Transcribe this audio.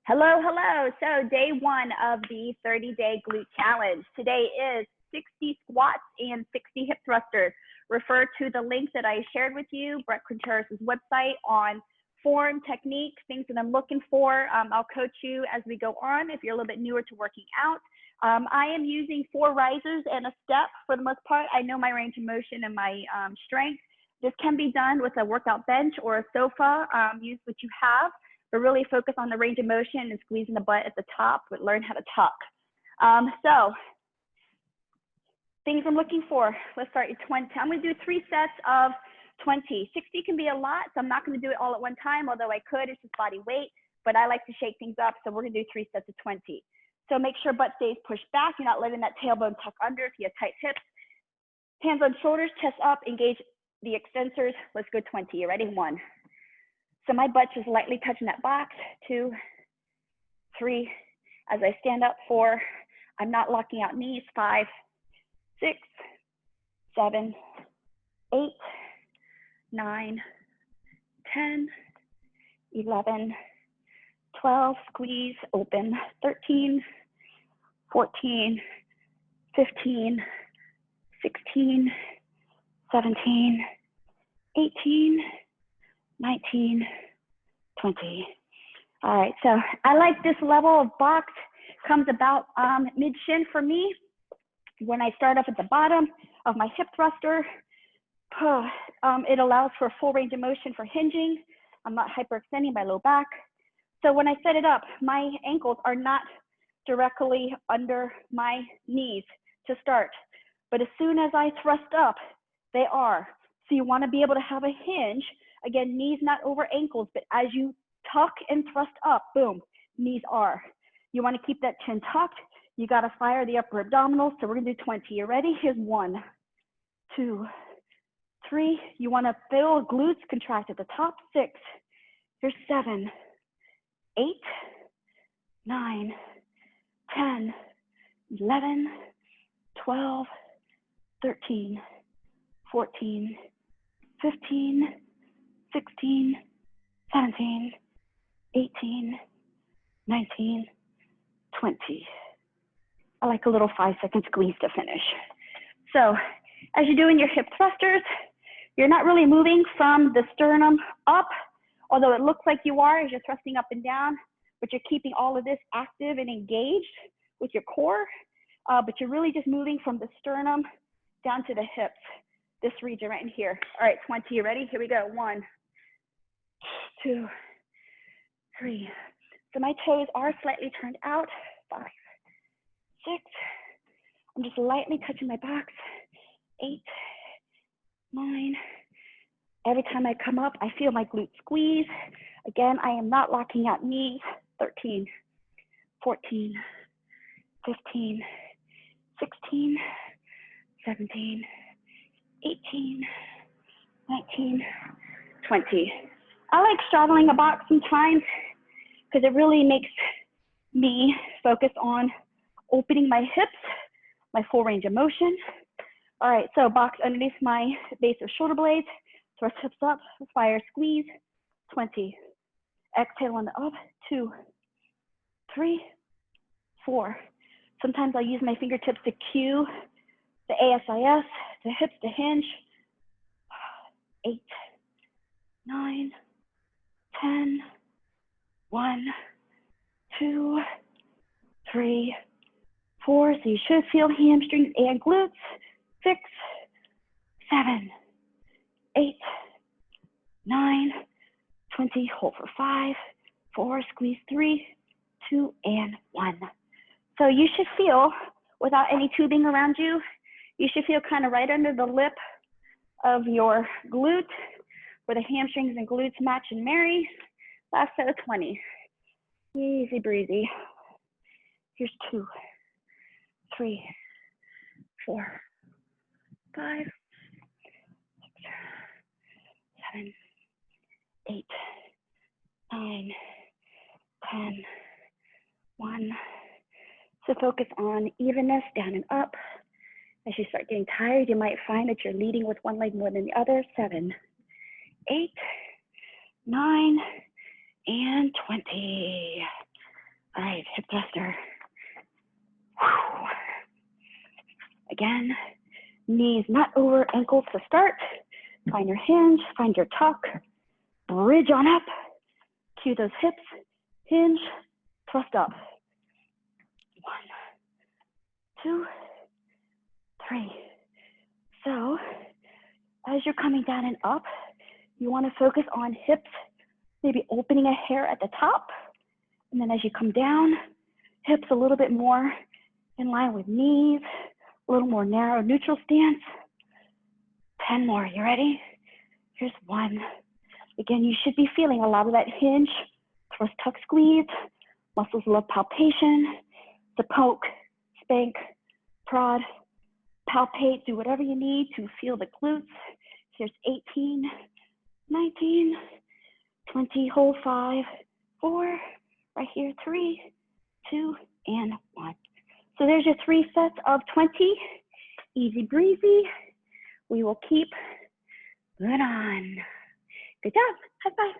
Hello, hello. So day one of the 30-day glute challenge. Today is 60 squats and 60 hip thrusters. Refer to the link that I shared with you, Brett Contreras' website, on form, technique, things that I'm looking for. I'll coach you as we go on if you're a little bit newer to working out. I am using 4 risers and a step for the most part. I know my range of motion and my strength. This can be done with a workout bench or a sofa. Use what you have, but really focus on the range of motion and squeezing the butt at the top, but learn how to tuck. So things I'm looking for, let's start at 20. I'm gonna do 3 sets of 20. 60 can be a lot, so I'm not gonna do it all at one time, although I could, it's just body weight, but I like to shake things up, so we're gonna do 3 sets of 20. So make sure butt stays pushed back, you're not letting that tailbone tuck under if you have tight hips. Hands on shoulders, chest up, engage the extensors. Let's go 20, you ready? 1. So my butt's just lightly touching that box. 2, 3. As I stand up, 4. I'm not locking out knees. 5, 6, 7, 8, 9, 10, 11, 12. Squeeze, open. 13, 14, 15, 16, 17, 18, 19, 20. All right, so I like this level of box. Comes about mid-shin for me. When I start up at the bottom of my hip thruster, it allows for full range of motion for hinging. I'm not hyperextending my low back. So when I set it up, my ankles are not directly under my knees to start. But as soon as I thrust up, they are. So you want to be able to have a hinge. Again, knees not over ankles, but as you tuck and thrust up, boom, knees are. You want to keep that chin tucked. You got to fire the upper abdominals. So we're going to do 20. You ready? Here's 1, 2, 3. You want to feel glutes contract at the top. 6. Here's 7, 8, 9, 10, 11, 12, 13, 14, 15, 16, 17, 18, 19, 20. I like a little 5-second squeeze to finish. So as you're doing your hip thrusters, you're not really moving from the sternum up, although it looks like you are as you're thrusting up and down, but you're keeping all of this active and engaged with your core, but you're really just moving from the sternum down to the hips, this region right in here. All right, 20, you ready? Here we go. 1, 2, 3. So my toes are slightly turned out. 5, 6. I'm just lightly touching my box. 8, 9. Every time I come up, I feel my glute squeeze. Again, I am not locking out knees. 13, 14, 15, 16, 17, 18, 19, 20. I like straddling a box sometimes because it really makes me focus on opening my hips, my full range of motion. All right, so box underneath my base of shoulder blades, thrust hips up, fire, squeeze, 20. Exhale on the up, 2, 3, 4. Sometimes I'll use my fingertips to cue the ASIS, the hips to hinge. 8, 9, 10, 1, 2, 3, 4. So you should feel hamstrings and glutes. 6, 7, 8, 9, 20. Hold for 5, 4, squeeze 3, 2, and 1. So you should feel, without any tubing around you, you should feel kind of right under the lip of your glute, where the hamstrings and glutes match and marry. Last set of 20. Easy breezy. Here's 2, 3, 4, 5, 6, 7, 8, 9, 10, 1. So focus on evenness down and up. As you start getting tired, you might find that you're leading with one leg more than the other. 7, 8, 9, and 20. All right, hip thruster. Whew. Again, knees not over ankles to start. Find your hinge, find your tuck, bridge on up, cue those hips, hinge, thrust up. 1, 2, 3. So as you're coming down and up, you want to focus on hips, maybe opening a hair at the top. And then as you come down, hips a little bit more in line with knees, a little more narrow neutral stance. 10 more, you ready? Here's 1. Again, you should be feeling a lot of that hinge, thrust, tuck, squeeze. Muscles love palpation. To poke, spank, prod, palpate, do whatever you need to feel the glutes. Here's 18, 19, 20, hold 5, 4, right here, 3, 2, and 1. So there's your 3 sets of 20. Easy breezy. We will keep going on. Good job. High five.